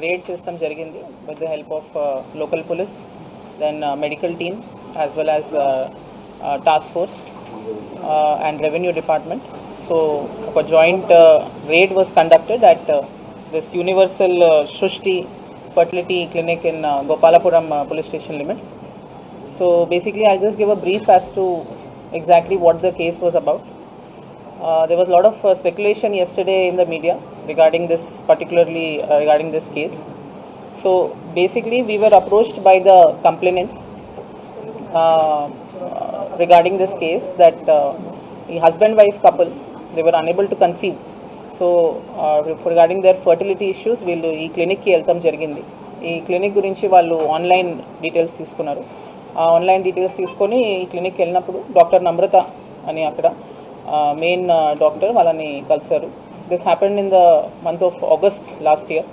raid system jarigindi with the help of local police, then medical team as well as task force and revenue department. So a joint raid was conducted at this Universal Srushti Fertility Clinic in Gopalapuram police station limits. So basically I'll just give a brief as to exactly what the case was about. There was a lot of speculation yesterday in the media regarding this, particularly regarding this case. So basically we were approached by the complainants regarding this case that the husband-wife couple, they were unable to conceive. So regarding their fertility issues, వీళ్ళు ఈ క్లినిక్కి వెళ్తాం జరిగింది. ఈ clinic గురించి వాళ్ళు online details తీసుకున్నారు. ఆ ఆన్లైన్ డీటెయిల్స్ తీసుకొని ఈ క్లినిక్కి వెళ్ళినప్పుడు డాక్టర్ నమ్రత అని అక్కడ మెయిన్ డాక్టర్ వాళ్ళని కలిశారు. This happened in the month of August last year.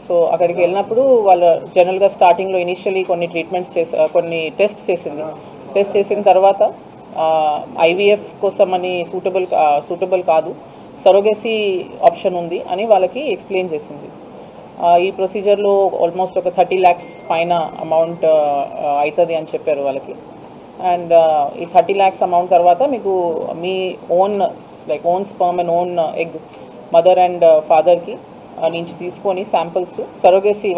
So అక్కడికి వెళ్ళినప్పుడు వాళ్ళ జనరల్గా స్టార్టింగ్లో ఇనిషియలీ కొన్ని ట్రీట్మెంట్స్ కొన్ని టెస్ట్ చేసింది. టెస్ట్ చేసిన తర్వాత ఐవీఎఫ్ కోసం అని సూటబుల్ కాదు, సరోగేసీ ఆప్షన్ ఉంది అని వాళ్ళకి ఎక్స్ప్లెయిన్ చేసింది. ఈ ప్రొసీజర్లో ఆల్మోస్ట్ ఒక 30 lakhs పైన అమౌంట్ అవుతుంది అని చెప్పారు వాళ్ళకి. అండ్ ఈ 30 lakhs అమౌంట్ తర్వాత మీకు మీ own sperm and own egg mother and ఫాదర్కి నుంచి తీసుకొని శాంపిల్స్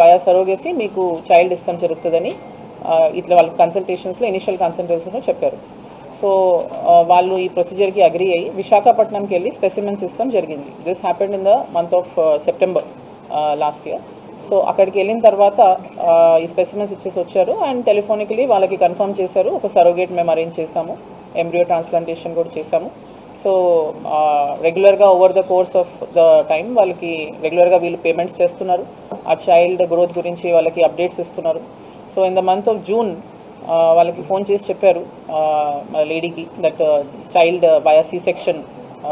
వయా సరోగేసీ మీకు చైల్డ్ ఇష్టం జరుగుతుందని ఇట్లా వాళ్ళ కన్సల్టేషన్స్లో ఇనిషియల్ కన్సల్టేషన్స్లో చెప్పారు. సో వాళ్ళు ఈ ప్రొసీజర్కి అగ్రీ అయ్యి విశాఖపట్నంకి వెళ్ళి స్పెసిమెన్స్ ఇస్తాం జరిగింది. This happened in the month of September last year. So అక్కడికి వెళ్ళిన తర్వాత ఈ స్పెసిమెన్స్ ఇచ్చేసి వచ్చారు అండ్ టెలిఫోనికలీ వాళ్ళకి కన్ఫర్మ్ చేశారు. ఒక సరోగేట్ మేము అరేంజ్ చేశాము, ఎంబ్రియో ట్రాన్స్ప్లాంటేషన్ కూడా చేశాము. సో రెగ్యులర్గా over the course of the time వాళ్ళకి రెగ్యులర్గా వీళ్ళు పేమెంట్స్ చేస్తున్నారు. ఆ చైల్డ్ గ్రోత్ గురించి వాళ్ళకి అప్డేట్స్ ఇస్తున్నారు. So in the month of June వాళ్ళకి ఫోన్ చేసి చెప్పారు లేడీకి that child via C section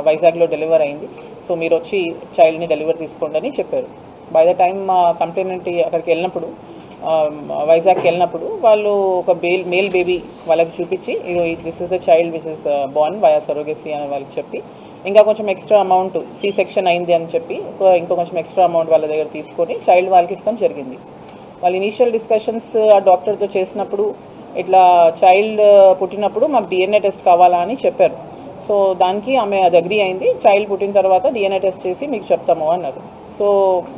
వైజాగ్లో డెలివర్ అయింది, సో మీరు వచ్చి చైల్డ్ని డెలివర్ తీసుకోండి అని చెప్పారు. బై ద టైమ్ కంప్లైంట్ అక్కడికి వెళ్ళినప్పుడు వైజాగ్కి వెళ్ళినప్పుడు వాళ్ళు ఒక మేల్ బేబీ వాళ్ళకి చూపించి this is the child which is Born via surrogacy అని వాళ్ళకి చెప్పి ఇంకా కొంచెం ఎక్స్ట్రా అమౌంట్ సి సెక్షన్ అయింది అని చెప్పి ఇంకో కొంచెం ఎక్స్ట్రా అమౌంట్ వాళ్ళ దగ్గర తీసుకొని చైల్డ్ వాళ్ళకి ఇస్తాం జరిగింది. వాళ్ళు ఇనీషియల్ డిస్కషన్స్ ఆ డాక్టర్తో చేసినప్పుడు ఇట్లా చైల్డ్ పుట్టినప్పుడు మాకు డిఎన్ఏ టెస్ట్ కావాలా అని చెప్పారు. సో దానికి ఆమె అది అగ్రీ అయింది. చైల్డ్ పుట్టిన తర్వాత డిఎన్ఏ టెస్ట్ చేసి మీకు చెప్తాము అన్నారు. సో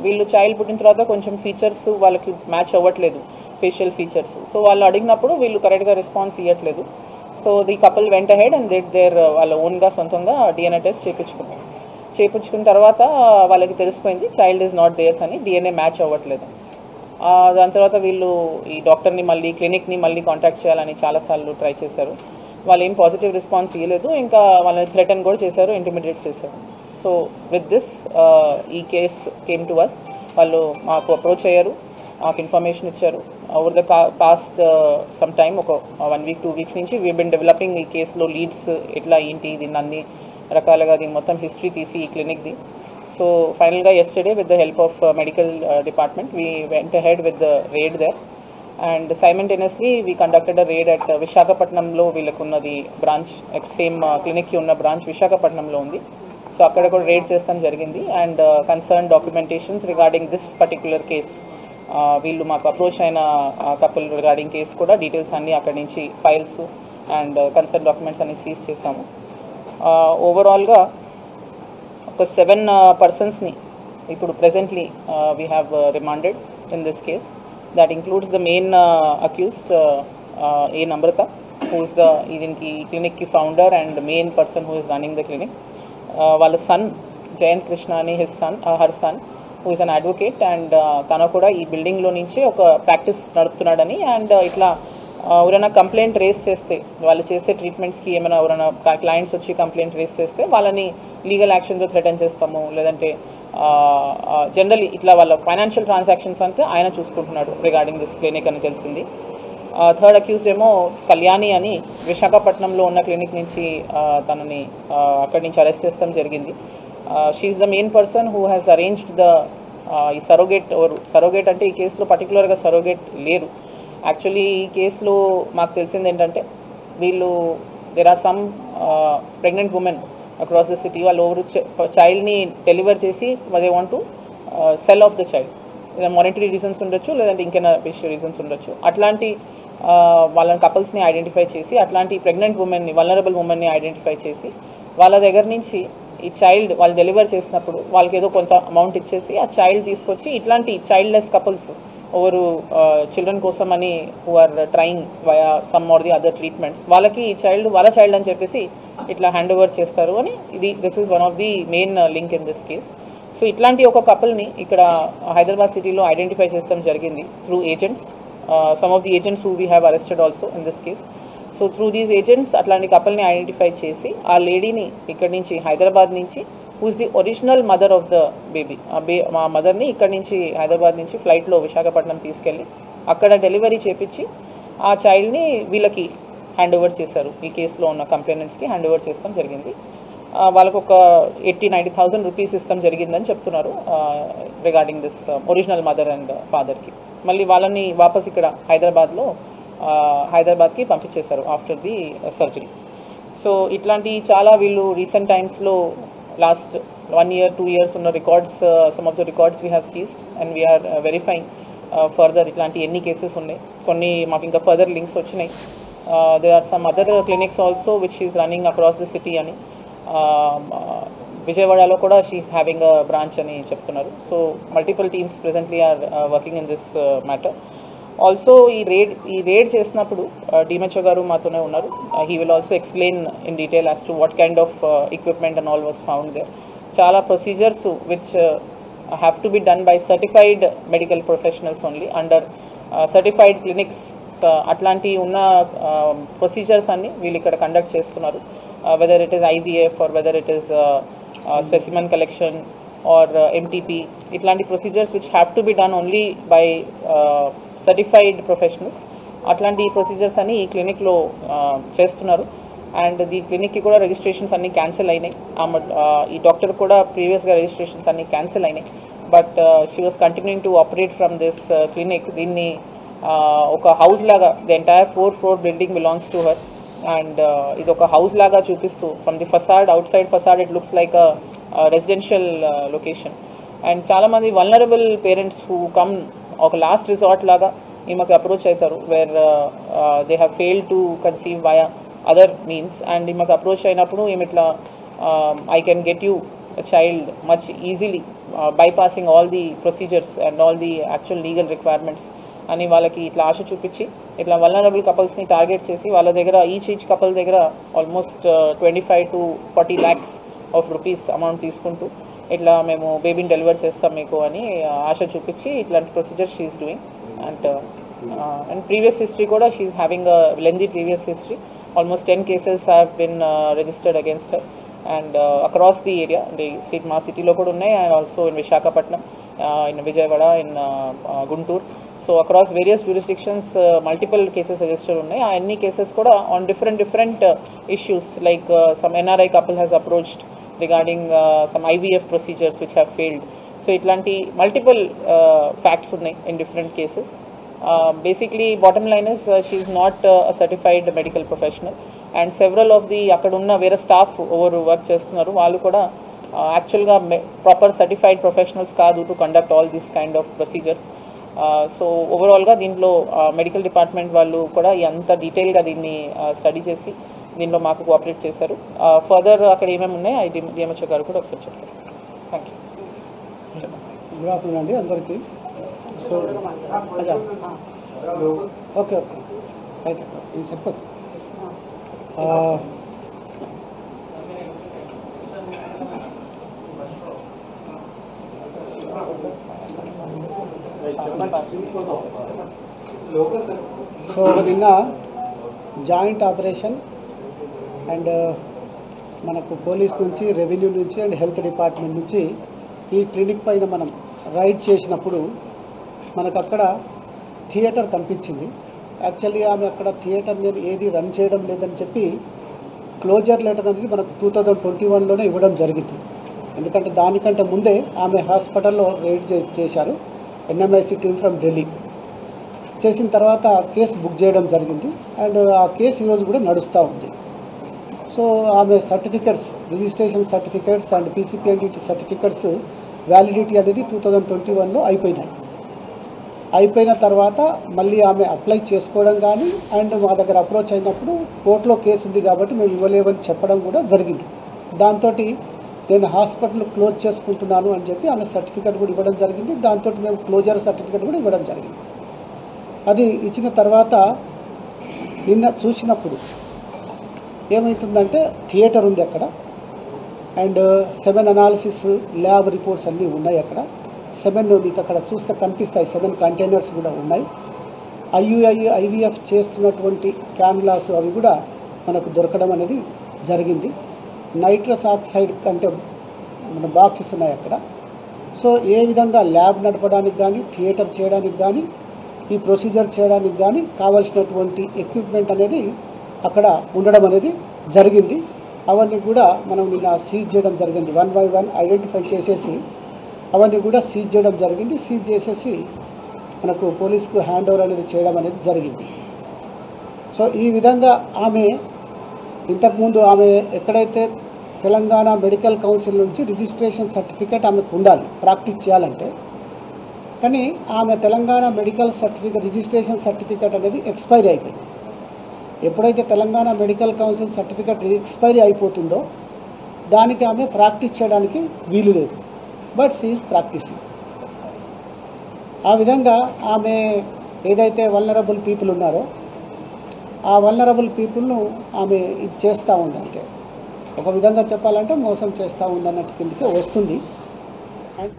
వీళ్ళు చైల్డ్ పుట్టిన తర్వాత కొంచెం ఫీచర్స్ వాళ్ళకి మ్యాచ్ అవ్వట్లేదు, ఫేషియల్ ఫీచర్స్. సో వాళ్ళు అడిగినప్పుడు వీళ్ళు కరెక్ట్గా రెస్పాన్స్ ఇవ్వట్లేదు. సో ది కపుల్ వెంట హెడ్ అండ్ దేర్ వాళ్ళ ఓన్గా సొంతంగా డిఎన్ఏ టెస్ట్ చేయించుకున్న తర్వాత వాళ్ళకి తెలిసిపోయింది చైల్డ్ ఈజ్ నాట్ దేర్స్ అని, డిఎన్ఏ మ్యాచ్ అవ్వట్లేదు. దాని తర్వాత వీళ్ళు ఈ డాక్టర్ని మళ్ళీ క్లినిక్ని మళ్ళీ కాంటాక్ట్ చేయాలని చాలాసార్లు ట్రై చేశారు. వాళ్ళు ఏం పాజిటివ్ రెస్పాన్స్ ఇవ్వలేదు. ఇంకా వాళ్ళని థ్రెటన్ కూడా చేశారు, ఇంటిమిడేట్ చేశారు. సో విత్ దిస్ ఈ కేస్ కేమ్ టు అస్. వాళ్ళు మాకు అప్రోచ్ అయ్యారు, మాకు ఇన్ఫర్మేషన్ ఇచ్చారు. Over the past some time ఒక 1 week 2 weeks నుంచి వీ బిన్ డెవలపింగ్ ఈ కేసులో లీడ్స్ ఎట్లా ఏంటి దీన్ని అన్ని రకాలుగా దీని మొత్తం హిస్టరీ తీసి ఈ క్లినిక్ది. సో ఫైనల్గా yesterday with the help of medical department we went ahead with the raid there and simultaneously we conducted a raid at విశాఖపట్నంలో వీళ్ళకున్నది బ్రాంచ్, సేమ్ క్లినిక్కి ఉన్న బ్రాంచ్ విశాఖపట్నంలో ఉంది. సో అక్కడ కూడా రేడ్ చేస్తాం జరిగింది and concern documentations regarding this particular case వీళ్ళు మాకు అప్రోచ్ అయిన కపుల్ రిగార్డింగ్ కేస్ కూడా డీటెయిల్స్ అన్నీ అక్కడి నుంచి ఫైల్స్ అండ్ కన్సర్న్ డాక్యుమెంట్స్ అన్ని సీజ్ చేసాము. ఓవరాల్గా ఒక 7 personsని ఇప్పుడు presently we have remanded in this case. That includes the main accused A Namrata who is దీనికి క్లినిక్కి founder and main person who is running the clinic. వాళ్ళ సన్ జయంత్ కృష్ణ అని her son who is an advocate and తను కూడా ఈ బిల్డింగ్లో నుంచి ఒక ప్రాక్టీస్ నడుపుతున్నాడని అండ్ ఇట్లా ఎవరైనా కంప్లైంట్ రేస్ చేస్తే వాళ్ళు చేసే ట్రీట్మెంట్స్కి ఏమైనా ఎవరైనా క్లయింట్స్ వచ్చి కంప్లైంట్ రేస్ చేస్తే వాళ్ళని లీగల్ యాక్షన్తో థ్రెటన్ చేస్తాము, లేదంటే జనరలీ ఇట్లా వాళ్ళ ఫైనాన్షియల్ ట్రాన్సాక్షన్స్ అంతా ఆయన చూసుకుంటున్నాడు రిగార్డింగ్ దిస్ క్లినిక్ అని తెలిసింది. థర్డ్ అక్యూజ్డ్ ఏమో కళ్యాణి అని విశాఖపట్నంలో ఉన్న క్లినిక్ నుంచి తనని అక్కడి నుంచి అరెస్ట్ చేస్తాం జరిగింది. She's the main person who has arranged the ఈ సరోగేట్ అంటే ఈ కేసులో పర్టికులర్గా సరోగేట్ లేరు. యాక్చువల్లీ ఈ కేసులో మాకు తెలిసింది ఏంటంటే వీళ్ళు there are some pregnant women across the city, వాళ్ళు చైల్డ్ని డెలివర్ చేసి they want to sell off the child. Monetary reasons ఉండొచ్చు, లేదంటే ఇంకైనా విషయ రీజన్స్ ఉండొచ్చు. అట్లాంటి వాళ్ళ కపుల్స్ని ఐడెంటిఫై చేసి, అట్లాంటి ప్రెగ్నెంట్ ఉమెన్ని, వల్నరబుల్ ఉమెన్ని ఐడెంటిఫై చేసి వాళ్ళ దగ్గర నుంచి ఈ చైల్డ్ వాళ్ళు డెలివర్ చేసినప్పుడు వాళ్ళకి ఏదో కొంత అమౌంట్ ఇచ్చేసి ఆ చైల్డ్ తీసుకొచ్చి ఇట్లాంటి చైల్డ్లెస్ కపుల్స్ ఓవరు చిల్డ్రన్ కోసం అని who are trying via some or the other treatments, వాళ్ళకి ఈ చైల్డ్ వాళ్ళ చైల్డ్ అని చెప్పేసి ఇట్లా హ్యాండ్ ఓవర్ చేస్తారు అని this is one of the main link in this case. So ఇట్లాంటి ఒక కపుల్ని ఇక్కడ హైదరాబాద్ సిటీలో ఐడెంటిఫై చేయడం జరిగింది through agents, some of the agents who we have arrested also in this case. So through these agents అట్లాంటి కపుల్ని identify చేసి ఆ లేడీని ఇక్కడి నుంచి హైదరాబాద్ నుంచి, who's the original mother of the baby, మా మదర్ని ఇక్కడి నుంచి హైదరాబాద్ నుంచి ఫ్లైట్లో విశాఖపట్నం తీసుకెళ్ళి అక్కడ డెలివరీ చేపించి ఆ చైల్డ్ని వీళ్ళకి హ్యాండ్ ఓవర్ చేశారు. ఈ కేసులో ఉన్న కంప్లైనెంట్స్కి హ్యాండ్ ఓవర్ చేస్తాం జరిగింది. వాళ్ళకు ఒక 80,000-90,000 రూపీస్ ఇస్తాం జరిగిందని చెప్తున్నారు regarding this original mother and ఫాదర్కి. మళ్ళీ వాళ్ళని వాపస్ ఇక్కడ హైదరాబాద్కి పంపించేశారు ఆఫ్టర్ ది సర్జరీ. సో ఇట్లాంటి చాలా వీళ్ళు రీసెంట్ టైమ్స్లో లాస్ట్ 1 year 2 years ఉన్న records, some of the records we have seized and we're verifying further ఇట్లాంటి ఎన్ని కేసెస్ ఉన్నాయి. కొన్ని మాకు ఇంకా ఫర్దర్ లింక్స్ వచ్చినాయి. There are some other clinics also which is running across the city అని, విజయవాడలో కూడా షీఈస్ హ్యావింగ్ అ బ్రాంచ్ అని చెప్తున్నారు. So multiple teams presently are working in this matter. Also ఈ రేడ్ చేసినప్పుడు డిఎంహెచ్ఓ గారు మాతోనే ఉన్నారు. He will also explain in detail as to what kind of equipment and all was found there. చాలా procedures which have to be done by certified medical professionals only under certified clinics. అట్లాంటి ఉన్న procedures అన్ని వీళ్ళు ఇక్కడ conduct చేస్తున్నారు. whether it is IVF or whether it is specimen collection or MTP, ఇట్లాంటి procedures which have to be done only by certified professionals, అట్లాంటి procedures అన్ని ఈ క్లినిక్లో చేస్తున్నారు. అండ్ ఈ క్లినిక్కి కూడా రిజిస్ట్రేషన్స్ అన్నీ క్యాన్సిల్ అయినాయి. ఈ డాక్టర్ కూడా ప్రీవియస్గా రిజిస్ట్రేషన్స్ అన్నీ క్యాన్సిల్ అయినాయి. But she was continuing to operate from this clinic. దీన్ని ఒక హౌస్ లాగా, the entire 4th floor building belongs to her. And ఇది ఒక హౌస్ లాగా చూపిస్తూ from the facade, out side facade it looks like a residential location. And చాలామంది vulnerable parents who come ఒక last resort లాగా ఈమెకి అప్రోచ్ అవుతారు, where they have failed to conceive via other means. And ఈమెకి approach అయినప్పుడు ఈమె ఇట్లా I can get you child much easily bypassing all the procedures and all the actual legal requirements అని వాళ్ళకి ఇట్లా ఆశ చూపించి ఇట్లా వల్నరబుల్ కపుల్స్ని టార్గెట్ చేసి వాళ్ళ దగ్గర ఈచ్ కపుల్ దగ్గర almost 25 to 40 lakhs of rupees amount తీసుకుంటూ ఇట్లా మేము బేబీని డెలివర్ చేస్తాం మీకు అని ఆశ చూపించి ఇట్లాంటి procedure she is doing. And previous history కూడా she is having a lengthy previous history. Almost 10 cases have been registered against her and across the area. మా సిటీలో కూడా ఉన్నాయి, and also in Visakhapatnam, in Vijayawada, in Guntur. So across various jurisdictions multiple cases register ఉన్నాయి. ఆ అన్ని cases కూడా on different issues like some NRI couple has approached regarding some IVF procedures which have failed. So itlanti multiple facts unnai in different cases. Basically bottom line is she is not a certified medical professional, and several of the akkadunna vera staff over work chestunnaru vallu kuda actually ga proper certified professionals kaadu to conduct all these kind of procedures. So overall ga deentlo medical department vallu kuda anta detail ga deenni study chesi దీనిలో మాకు cooperate చేశారు. Further అక్కడ ఏమేమి ఉన్నాయి DMHO గారు కూడా ఒకసారి చెప్తారు. Thank you. గుడ్ ఆఫ్టర్నూన్ అండి అందరికీ. సో ఓకే అయితే ఇది సరిపోతుంది. సో నిన్న జాయింట్ ఆపరేషన్ అండ్ మనకు పోలీస్ నుంచి, రెవెన్యూ నుంచి అండ్ హెల్త్ డిపార్ట్మెంట్ నుంచి ఈ క్లినిక్ పైన మనం రైడ్ చేసినప్పుడు మనకు అక్కడ థియేటర్ కనిపించింది. యాక్చువల్లీ ఆమె అక్కడ థియేటర్ ఏది రన్ చేయడం లేదని చెప్పి క్లోజర్ లెటర్ అనేది మనకు 2021లోనే ఇవ్వడం జరిగింది. ఎందుకంటే దానికంటే ముందే ఆమె హాస్పిటల్లో రైడ్ చేశారు. NMIC టీమ్ ఫ్రమ్ ఢిల్లీ చేసిన తర్వాత కేసు బుక్ చేయడం జరిగింది. అండ్ ఆ కేసు ఈరోజు కూడా నడుస్తూ ఉంది. సో ఆమె certificates, registration certificates and PCPNDT certificates validity అనేది 2021లో అయిపోయినాయి. అయిపోయిన తర్వాత మళ్ళీ ఆమె అప్లై చేసుకోవడం కానీ అండ్ మా దగ్గర అప్రోచ్ అయినప్పుడు కోర్టులో కేసు ఉంది కాబట్టి మేము ఇవ్వలేమని చెప్పడం కూడా జరిగింది. దాంతో నేను హాస్పిటల్ క్లోజ్ చేసుకుంటున్నాను అని చెప్పి ఆమె సర్టిఫికేట్ కూడా ఇవ్వడం జరిగింది. దాంతో మేము క్లోజర్ సర్టిఫికేట్ కూడా ఇవ్వడం జరిగింది. అది ఇచ్చిన తర్వాత నిన్న చూసినప్పుడు ఏమవుతుందంటే థియేటర్ ఉంది అక్కడ అండ్ 7 అనాలిసిస్ ల్యాబ్ రిపోర్ట్స్ అన్నీ ఉన్నాయి అక్కడ. 7 మీకు అక్కడ చూస్తే కనిపిస్తాయి. 7 కంటైనర్స్ కూడా ఉన్నాయి. IVF చేస్తున్నటువంటి క్యాన్లాస్ అవి కూడా మనకు దొరకడం అనేది జరిగింది. నైట్రస్ ఆక్సైడ్ అంటే మన బాక్సెస్ ఉన్నాయి అక్కడ. సో ఏ విధంగా ల్యాబ్ నడపడానికి కానీ థియేటర్ చేయడానికి కానీ ఈ ప్రొసీజర్ చేయడానికి కానీ కావాల్సినటువంటి ఎక్విప్మెంట్ అనేది అక్కడ ఉండడం అనేది జరిగింది. అవన్నీ కూడా మనం నిన్న సీజ్ చేయడం జరిగింది. 1 by 1 ఐడెంటిఫై చేసేసి అవన్నీ కూడా సీజ్ చేయడం జరిగింది. సీజ్ చేసేసి మనకు పోలీస్కు హ్యాండ్ ఓవర్ అనేది చేయడం అనేది జరిగింది. సో ఈ విధంగా ఆమె ఇంతకుముందు ఆమె ఎక్కడైతే తెలంగాణ మెడికల్ కౌన్సిల్ నుంచి రిజిస్ట్రేషన్ సర్టిఫికేట్ ఆమెకు ఉండాలి ప్రాక్టీస్ చేయాలంటే, కానీ ఆమె Telangana medical certificate registration certificate అనేది ఎక్స్పైరీ అయిపోయింది. ఎప్పుడైతే Telangana medical council certificate expiry అయిపోతుందో దానికి ఆమె ప్రాక్టీస్ చేయడానికి వీలు లేదు. But she is practising. ఆ విధంగా ఆమె ఏదైతే వల్నరబుల్ పీపుల్ ఉన్నారో ఆ వల్నరబుల్ పీపుల్ను ఆమె ఇది చేస్తూ ఉందంటే ఒక విధంగా చెప్పాలంటే మోసం చేస్తూ ఉందన్నట్టు కిందకే వస్తుంది.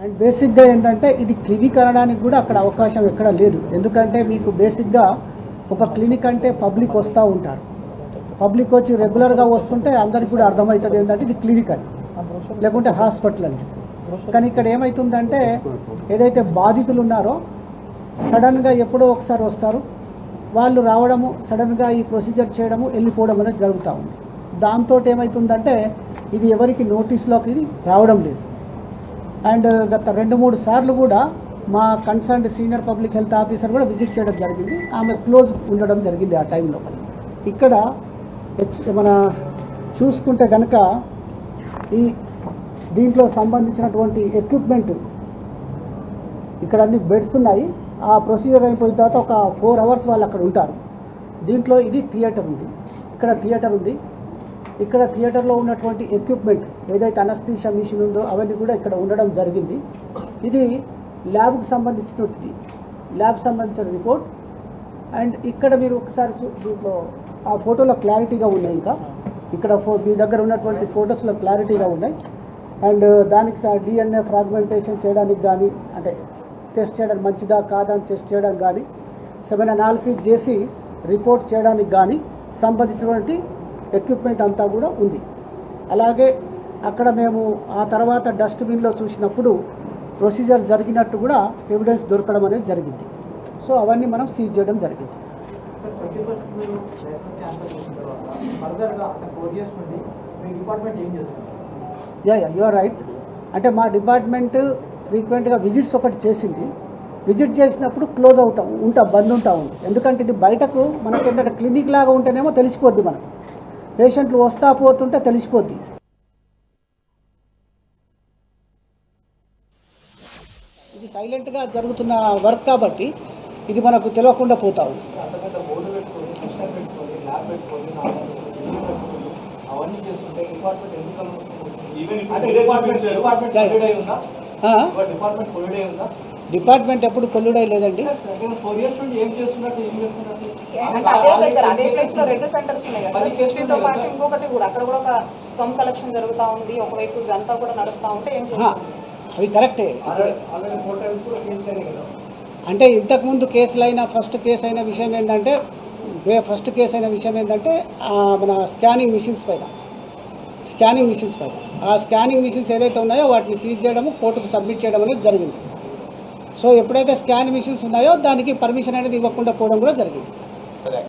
అండ్ బేసిక్గా ఏంటంటే ఇది క్లినిక్ అనడానికి కూడా అక్కడ అవకాశం ఎక్కడ లేదు. ఎందుకంటే మీకు బేసిక్గా ఒక క్లినిక్ అంటే పబ్లిక్ వస్తూ ఉంటారు. పబ్లిక్ వచ్చి రెగ్యులర్గా వస్తుంటే అందరికి కూడా అర్థమవుతుంది ఏంటంటే ఇది క్లినిక్ అని, లేకుంటే హాస్పిటల్ అని. కానీ ఇక్కడ ఏమవుతుందంటే ఏదైతే బాధితులు ఉన్నారో సడన్గా ఎప్పుడో ఒకసారి వస్తారు, వాళ్ళు రావడము సడన్గా ఈ ప్రొసీజర్ చేయడము వెళ్ళిపోవడం అనేది జరుగుతూ ఉంది. దాంతో ఏమవుతుందంటే ఇది ఎవరికి నోటీస్లోకి ఇది రావడం లేదు. అండ్ గత 2-3 సార్లు కూడా మా concerned senior public health officer కూడా విజిట్ చేయడం జరిగింది. ఆమె క్లోజ్ ఉండడం జరిగింది ఆ టైంలో. ఇక్కడ మన చూసుకుంటే కనుక ఈ దీంట్లో సంబంధించినటువంటి ఎక్విప్మెంట్ ఇక్కడ అన్ని బెడ్స్ ఉన్నాయి. ఆ ప్రొసీజర్ అయిపోయిన తర్వాత ఒక 4 hours వాళ్ళు అక్కడ ఉంటారు. దీంట్లో ఇది థియేటర్ ఉంది, ఇక్కడ థియేటర్ ఉంది. ఇక్కడ థియేటర్లో ఉన్నటువంటి ఎక్విప్మెంట్ ఏదైతే అనస్థీషియా మిషన్ ఉందో అవన్నీ కూడా ఇక్కడ ఉండడం జరిగింది. ఇది ల్యాబ్కి సంబంధించినది, ల్యాబ్ సంబంధించిన రిపోర్ట్. అండ్ ఇక్కడ మీరు ఒకసారి దీంట్లో ఆ ఫోటోలో క్లారిటీగా ఉన్నాయి. ఇంకా ఇక్కడ మీ దగ్గర ఉన్నటువంటి ఫొటోస్లో క్లారిటీగా ఉన్నాయి. అండ్ దానికి DNA ఫ్రాగ్మెంటేషన్ చేయడానికి కానీ అంటే టెస్ట్ చేయడానికి మంచిదా కాదా అని టెస్ట్ చేయడానికి కానీ 7 అనాలిసిస్ చేసి రిపోర్ట్ చేయడానికి కానీ సంబంధించినటువంటి ఎక్విప్మెంట్ అంతా కూడా ఉంది. అలాగే అక్కడ మేము ఆ తర్వాత డస్ట్బిన్లో చూసినప్పుడు ప్రొసీజర్ జరిగినట్టు కూడా ఎవిడెన్స్ దొరకడం అనేది జరిగింది. సో అవన్నీ మనం సీజ్ చేయడం జరిగింది. You are right. అంటే మా డిపార్ట్మెంట్ ఫ్రీక్వెంట్గా విజిట్స్ ఒకటి చేసింది. విజిట్ చేసినప్పుడు క్లోజ్ బంద్ ఉంటా ఉంది. ఎందుకంటే ఇది బయటకు మనకి ఏంటంటే క్లినిక్ లాగా ఉంటేనేమో తెలిసిపోద్ది, మనకు పేషెంట్లు వస్తా పోతుంటే తెలిసిపోద్ది. ఇది సైలెంట్గా జరుగుతున్న వర్క్ కాబట్టి ఇది మనకు తెలియకుండా పోతా ఉంది. డిపార్ట్మెంట్ ఎప్పుడు కొల్లుడై లేదండి. అవి కరెక్టే. అంటే ఇంతకుముందు కేసులైన ఫస్ట్ కేసు అయిన విషయం ఏంటంటే మన స్కానింగ్ మిషన్స్ పైన ఆ స్కానింగ్ మిషన్స్ ఏదైతే ఉన్నాయో వాటిని సీజ్ చేయడము, కోర్టుకు సబ్మిట్ చేయడం అనేది జరిగింది. సో ఎప్పుడైతే స్కాన్ మిషన్స్ ఉన్నాయో దానికి పర్మిషన్ అనేది ఇవ్వకుండా పోవడం కూడా జరిగింది.